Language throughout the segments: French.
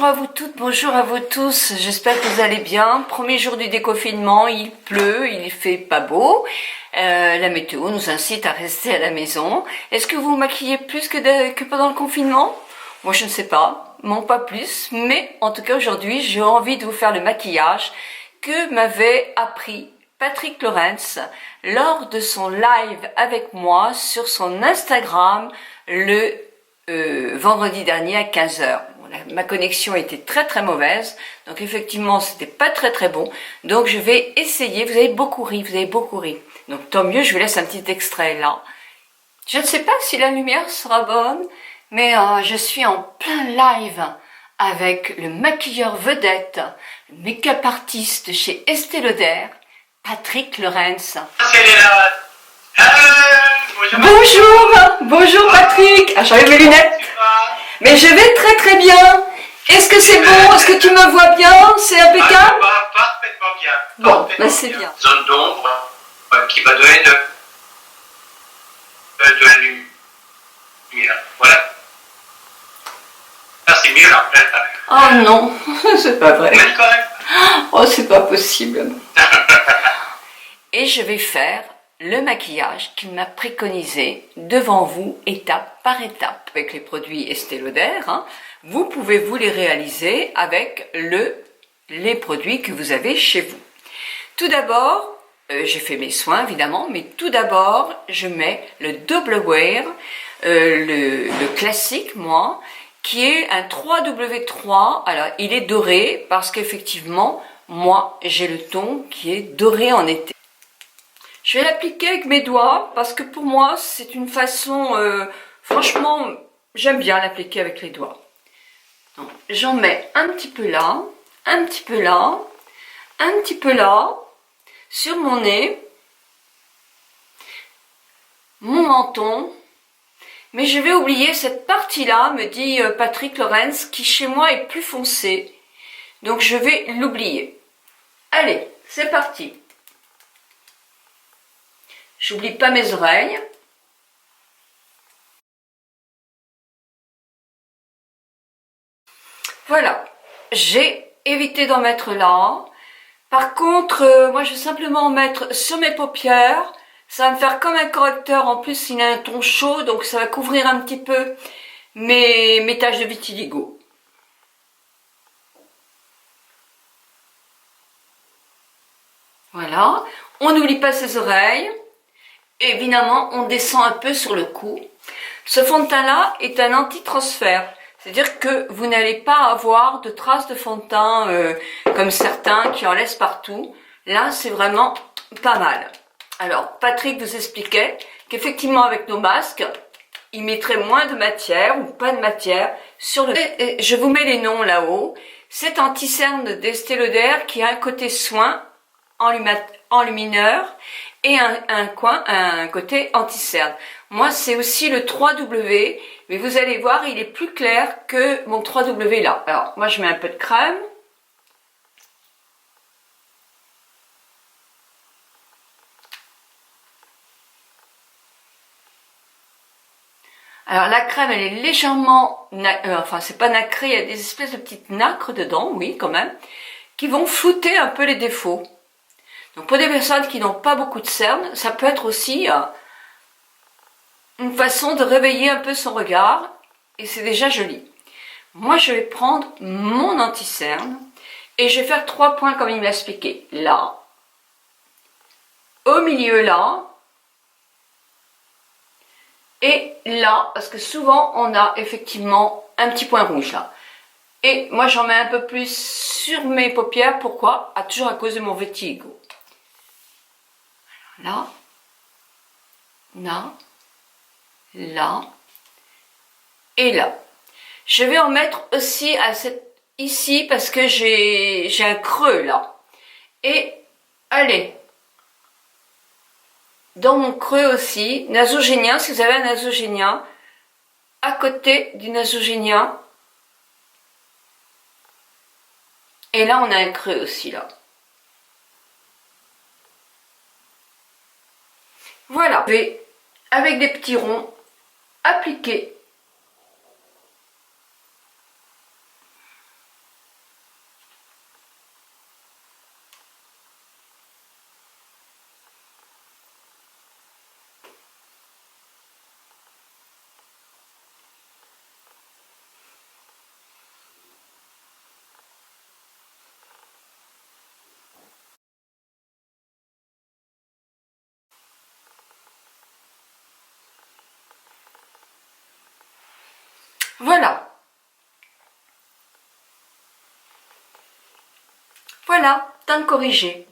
Bonjour à vous toutes, bonjour à vous tous, j'espère que vous allez bien. Premier jour du déconfinement, il pleut, il fait pas beau. La météo nous incite à rester à la maison. Est-ce que vous vous maquillez plus que pendant le confinement? Moi je ne sais pas, non pas plus, mais en tout cas aujourd'hui j'ai envie de vous faire le maquillage que m'avait appris Patrick Lorentz lors de son live avec moi sur son Instagram le vendredi dernier à 15 h. Ma connexion était très mauvaise, donc effectivement c'était pas très bon, donc je vais essayer. Vous avez beaucoup ri, donc tant mieux, je vous laisse un petit extrait là. Je ne sais pas si la lumière sera bonne, mais je suis en plein live avec le maquilleur vedette, le make-up artiste chez Estée Lauder, Patrick Lorentz. Bonjour Patrick. Ah, j'enlève mes lunettes. Mais je vais très bien. Est-ce que c'est bon? Est-ce que tu me vois bien? C'est impeccable? Parfaitement bien. Bon, bah c'est bien. Zone d'ombre qui va donner de la lumière. Voilà. Ah, c'est mieux là. Oh non, c'est pas vrai. Mais quand même. Oh, c'est pas possible. Et je vais faire le maquillage qu'il m'a préconisé devant vous, étape par étape. Avec les produits Estée Lauder, hein, vous pouvez vous les réaliser avec les produits que vous avez chez vous. Tout d'abord, j'ai fait mes soins évidemment, mais tout d'abord, je mets le Double Wear, le classique, moi, qui est un 3W3. Alors, il est doré parce qu'effectivement, moi, j'ai le ton qui est doré en été. Je vais l'appliquer avec mes doigts parce que pour moi, c'est une façon... franchement, j'aime bien l'appliquer avec les doigts. J'en mets un petit peu là, un petit peu là, un petit peu là, sur mon nez, mon menton. Mais je vais oublier cette partie-là, me dit Patrick Lorentz, qui chez moi est plus foncée. Donc je vais l'oublier. Allez, c'est parti. J'oublie pas mes oreilles. Voilà, j'ai évité d'en mettre là. Par contre, moi je vais simplement en mettre sur mes paupières. Ça va me faire comme un correcteur. En plus, il a un ton chaud, donc ça va couvrir un petit peu mes taches de vitiligo. Voilà, on n'oublie pas ses oreilles. Et évidemment, on descend un peu sur le cou. Ce fond de teint-là est un anti-transfert. C'est-à-dire que vous n'allez pas avoir de traces de fond de teint comme certains qui en laissent partout. Là, c'est vraiment pas mal. Alors, Patrick vous expliquait qu'effectivement, avec nos masques, il mettrait moins de matière ou pas de matière sur le... Et je vous mets les noms là-haut. C'est anti-cerne d'Estée Lauder qui a un côté soin enlumineur et un côté anti-cerne. Moi, c'est aussi le 3W, mais vous allez voir, il est plus clair que mon 3W là. Alors, moi, je mets un peu de crème. Alors, la crème, elle est légèrement... enfin, c'est pas nacré, il y a des espèces de petites nacres dedans, oui, quand même, qui vont flouter un peu les défauts. Donc pour des personnes qui n'ont pas beaucoup de cernes, ça peut être aussi une façon de réveiller un peu son regard, et c'est déjà joli. Moi je vais prendre mon anti-cerne, et je vais faire 3 points comme il m'a expliqué. Là, au milieu là, et là, parce que souvent on a effectivement un petit point rouge là. Et moi j'en mets un peu plus sur mes paupières, pourquoi? Toujours à cause de mon vertigo. Là, là, là, et là. Je vais en mettre aussi ici parce que j'ai un creux là. Et allez, dans mon creux aussi, nasogénien, si vous avez un nasogénien, à côté du nasogénien. Et là, on a un creux aussi là. Voilà, je vais, avec des petits ronds, appliquer Voilà. Voilà, temps de corriger.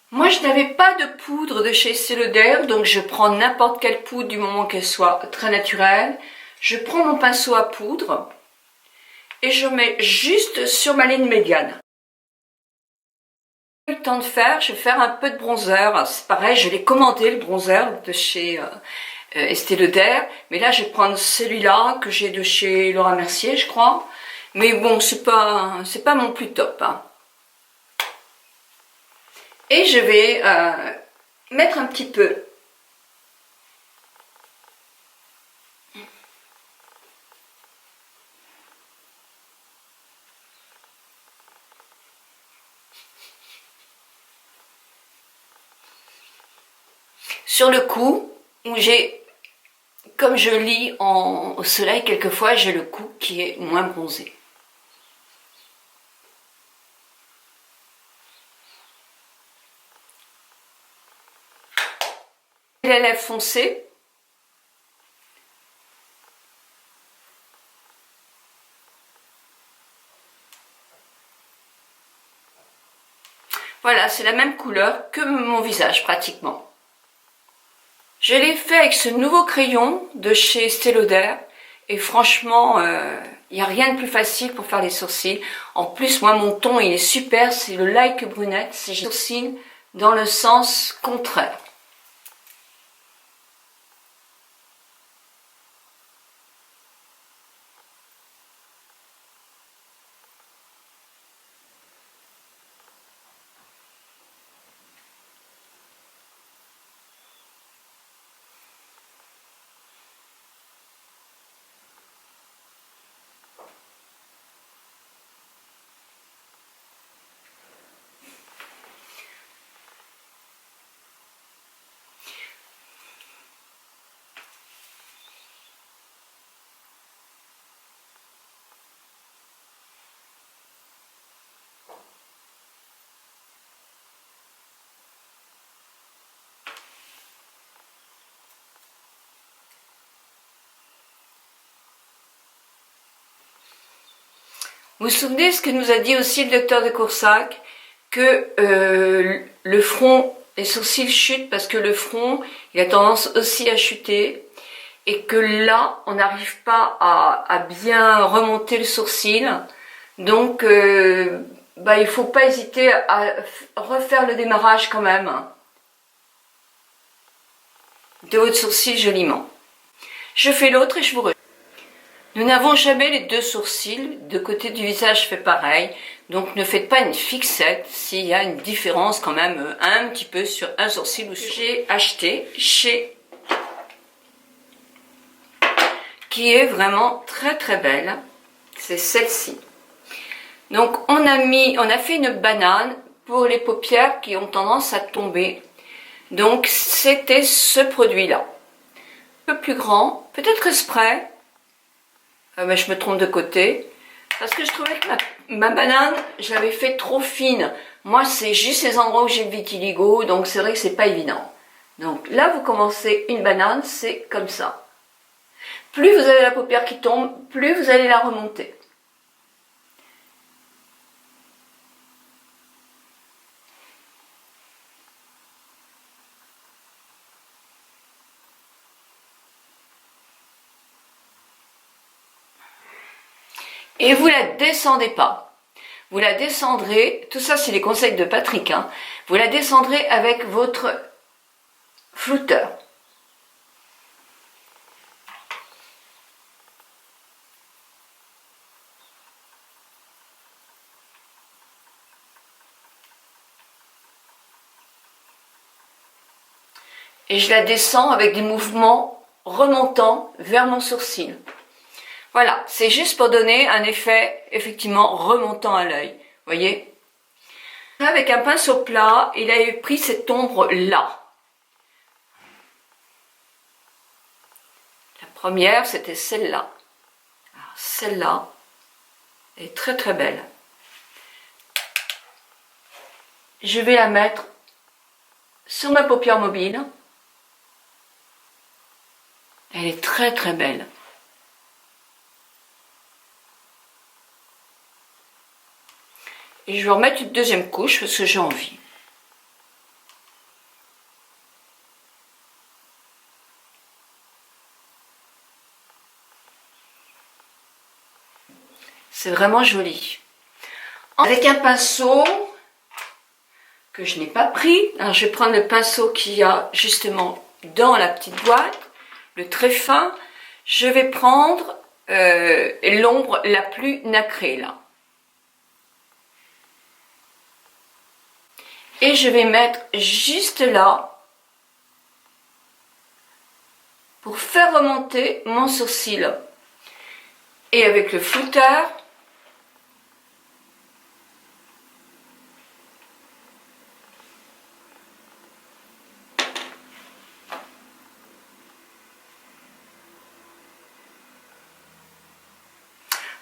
Moi, je n'avais pas de poudre de chez Estée Lauder, donc je prends n'importe quelle poudre du moment qu'elle soit très naturelle. Je prends mon pinceau à poudre et je mets juste sur ma ligne médiane. Le temps de faire, je vais faire un peu de bronzer. C'est pareil, je l'ai commandé le bronzer de chez Estée Lauder, mais là je vais prendre celui-là que j'ai de chez Laura Mercier, je crois. Mais bon, c'est pas mon plus top. Hein. Et je vais mettre un petit peu sur le cou, où j'ai, comme je lis au soleil, quelquefois j'ai le cou qui est moins bronzé. Les lèvres foncées. Voilà, c'est la même couleur que mon visage pratiquement. Je l'ai fait avec ce nouveau crayon de chez Estée Lauder et franchement, il n'y a rien de plus facile pour faire les sourcils. En plus, moi, mon ton, il est super, c'est le like brunette, c'est les sourcils dans le sens contraire. Vous vous souvenez ce que nous a dit aussi le docteur de Coursac, que le front, les sourcils chutent parce que le front, il a tendance aussi à chuter et que là, on n'arrive pas à bien remonter le sourcil. Donc, il ne faut pas hésiter à refaire le démarrage quand même de votre sourcil joliment. Je fais l'autre et je vous rejoins. Nous n'avons jamais les deux sourcils, de côté du visage fait pareil, donc ne faites pas une fixette s'il y a une différence quand même un petit peu sur un sourcil ou sur... J'ai acheté chez... qui est vraiment très très belle, c'est celle-ci. Donc on a fait une banane pour les paupières qui ont tendance à tomber, donc c'était ce produit-là. Un peu plus grand, peut-être exprès. Mais je me trompe de côté parce que je trouvais que ma banane, je l'avais fait trop fine. Moi, c'est juste les endroits où j'ai le vitiligo, donc c'est vrai que c'est pas évident. Donc là, vous commencez une banane, c'est comme ça. Plus vous avez la paupière qui tombe, plus vous allez la remonter. Et vous la descendez pas. Vous la descendrez, tout ça c'est les conseils de Patrick, hein, vous la descendrez avec votre flouteur. Et je la descends avec des mouvements remontants vers mon sourcil. Voilà, c'est juste pour donner un effet effectivement remontant à l'œil. Voyez? Avec un pinceau plat, il avait pris cette ombre-là. La première, c'était celle-là. Celle-là est très très belle. Je vais la mettre sur ma paupière mobile. Elle est très très belle. Et je vais remettre une deuxième couche parce que j'ai envie. C'est vraiment joli. Avec un pinceau que je n'ai pas pris. Alors je vais prendre le pinceau qu'il y a justement dans la petite boîte, le très fin. Je vais prendre l'ombre la plus nacrée là. Et je vais mettre juste là pour faire remonter mon sourcil. Et avec le flouteur,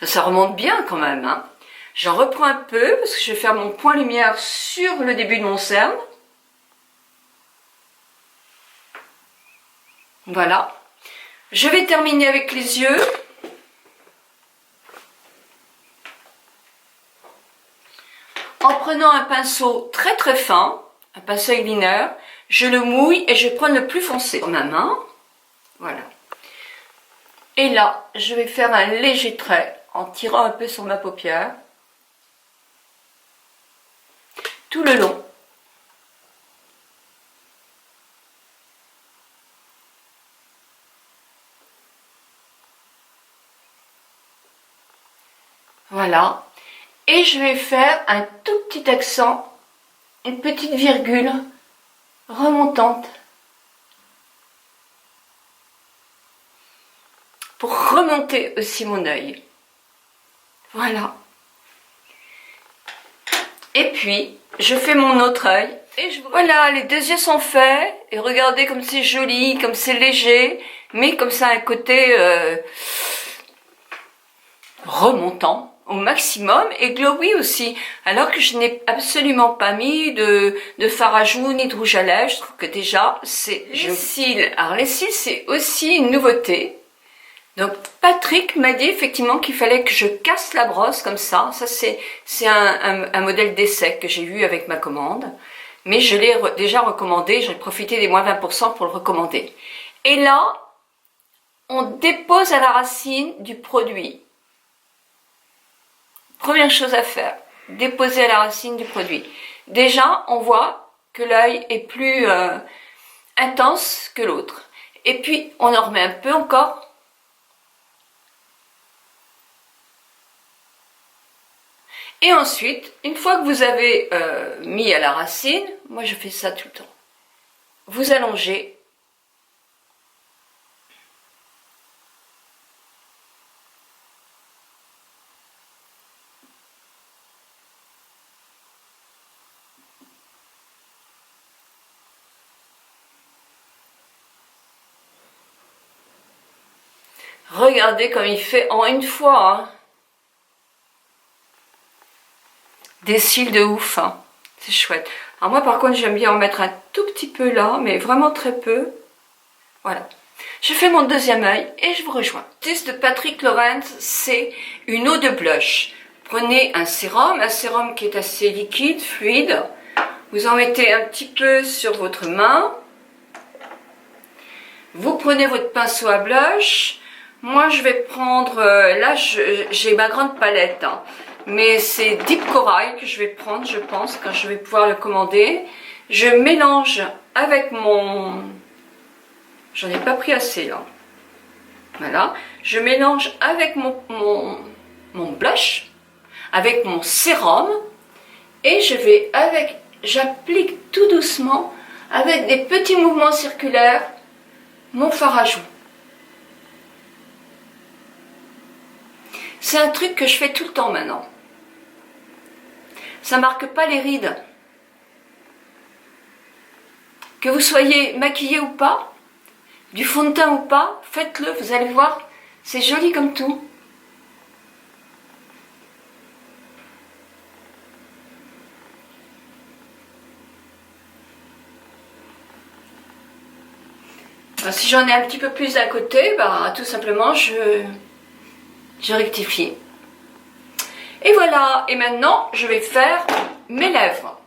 ça remonte bien quand même, hein. J'en reprends un peu parce que je vais faire mon point lumière sur le début de mon cerne. Voilà. Je vais terminer avec les yeux. En prenant un pinceau très très fin, un pinceau eyeliner, je le mouille et je vais prendre le plus foncé sur ma main. Voilà. Et là, je vais faire un léger trait en tirant un peu sur ma paupière. Tout le long. Voilà. Et je vais faire un tout petit accent, une petite virgule remontante. Pour remonter aussi mon œil. Voilà. Et puis, je fais mon autre œil. Et voilà, les deux yeux sont faits. Et regardez comme c'est joli, comme c'est léger. Mais comme ça a un côté remontant au maximum. Et glowy aussi. Alors que je n'ai absolument pas mis de fard à joues ni de rouge à lèvres. Je trouve que déjà, c'est les cils. Alors les cils, c'est aussi une nouveauté. Donc Patrick m'a dit effectivement qu'il fallait que je casse la brosse comme ça. Ça c'est un modèle d'essai que j'ai eu avec ma commande. Mais je l'ai déjà recommandé, j'ai profité des moins 20% pour le recommander. Et là, on dépose à la racine du produit. Première chose à faire, déposer à la racine du produit. Déjà, on voit que l'œil est plus intense que l'autre. Et puis, on en remet un peu encore. Et ensuite, une fois que vous avez mis à la racine, moi je fais ça tout le temps, vous allongez. Regardez comme il fait en une fois, hein. Des cils de ouf, hein. C'est chouette. Alors moi par contre j'aime bien en mettre un tout petit peu là, mais vraiment très peu. Voilà. Je fais mon deuxième œil et je vous rejoins. Test de Patrick Lawrence, c'est une eau de blush. Prenez un sérum qui est assez liquide, fluide. Vous en mettez un petit peu sur votre main. Vous prenez votre pinceau à blush. Moi je vais prendre, là j'ai ma grande palette, hein. Mais c'est Deep Corail que je vais prendre, je pense, quand je vais pouvoir le commander. Je mélange avec mon... J'en ai pas pris assez, là. Voilà. Je mélange avec mon blush, avec mon sérum. Et j'applique tout doucement, avec des petits mouvements circulaires, mon fard à joues. C'est un truc que je fais tout le temps maintenant. Ça marque pas les rides. Que vous soyez maquillé ou pas, du fond de teint ou pas, faites-le, vous allez voir, c'est joli comme tout. Alors, si j'en ai un petit peu plus à côté, bah, tout simplement je rectifie. Et voilà, et maintenant je vais faire mes lèvres.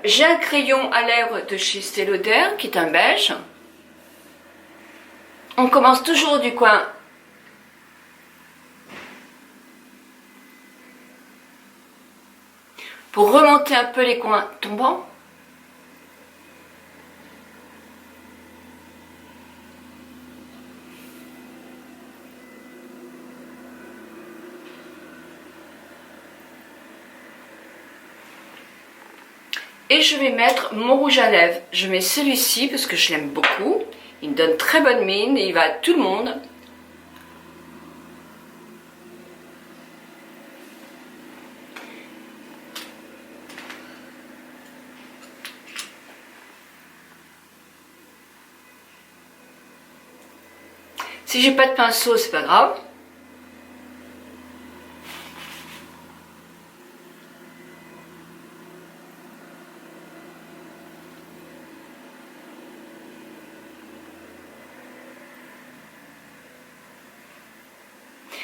J'ai un crayon à lèvres de chez Estée Lauder qui est un beige. On commence toujours du coin pour remonter un peu les coins tombants. Et je vais mettre mon rouge à lèvres. Je mets celui-ci parce que je l'aime beaucoup. Il me donne très bonne mine et il va à tout le monde. Si j'ai pas de pinceau, c'est pas grave.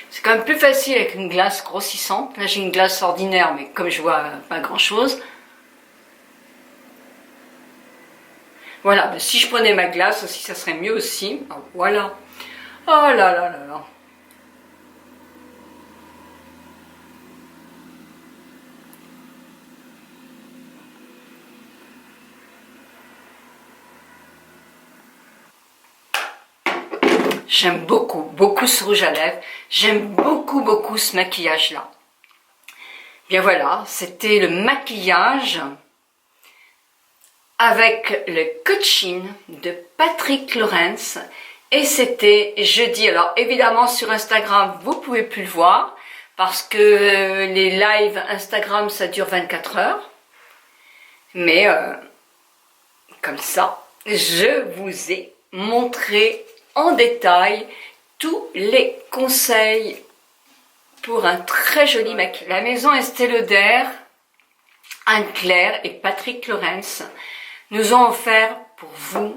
C'est quand même plus facile avec une glace grossissante. Là, j'ai une glace ordinaire, mais comme je vois pas grand-chose. Voilà, si je prenais ma glace aussi, ça serait mieux aussi. Voilà. Oh là là là là. J'aime beaucoup, beaucoup ce rouge à lèvres. J'aime beaucoup, beaucoup ce maquillage-là. Bien voilà, c'était le maquillage avec le coaching de Patrick Lawrence. Et c'était jeudi. Alors évidemment sur Instagram, vous pouvez plus le voir parce que les lives Instagram, ça dure 24 heures. Mais comme ça, je vous ai montré en détail tous les conseils pour un très joli maquillage. La maison Estée Lauder, Anne-Claire et Patrick Lawrence nous ont offert pour vous,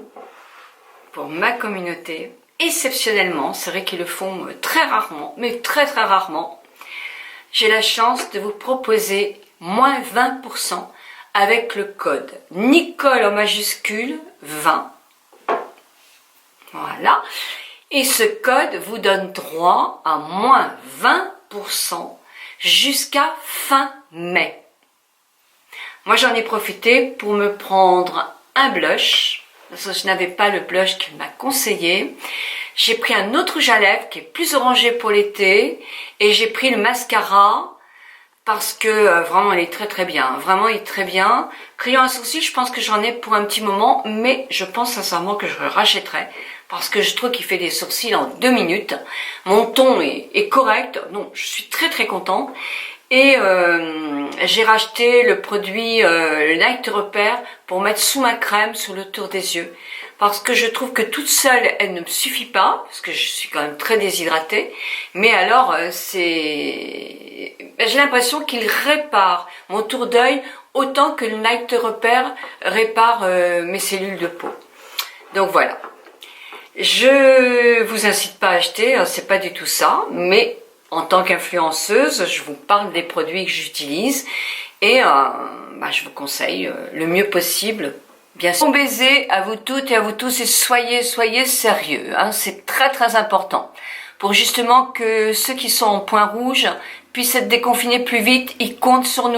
pour ma communauté, exceptionnellement, c'est vrai qu'ils le font très rarement, mais très très rarement, j'ai la chance de vous proposer moins 20% avec le code Nicole en majuscule 20. Voilà. Et ce code vous donne droit à moins 20% jusqu'à fin mai. Moi, j'en ai profité pour me prendre un blush, parce que je n'avais pas le blush qu'il m'a conseillé. J'ai pris un autre rouge à lèvres qui est plus orangé pour l'été, et j'ai pris le mascara parce que vraiment il est très très bien, vraiment il est très bien. Crayon à sourcils, je pense que j'en ai pour un petit moment, mais je pense sincèrement que je le rachèterai parce que je trouve qu'il fait des sourcils en 2 minutes. Mon ton est correct, non, je suis très très contente. Et j'ai racheté le produit le Night Repair pour mettre sous ma crème sur le tour des yeux. Parce que je trouve que toute seule, elle ne me suffit pas, parce que je suis quand même très déshydratée. Mais alors, j'ai l'impression qu'il répare mon tour d'œil autant que le Night Repair répare mes cellules de peau. Donc voilà. Je vous incite pas à acheter, hein, c'est pas du tout ça, mais en tant qu'influenceuse, je vous parle des produits que j'utilise et je vous conseille le mieux possible. Bien sûr. Bon baiser à vous toutes et à vous tous et soyez sérieux, hein, c'est très très important. Pour justement que ceux qui sont en point rouge puissent être déconfinés plus vite, ils comptent sur nous.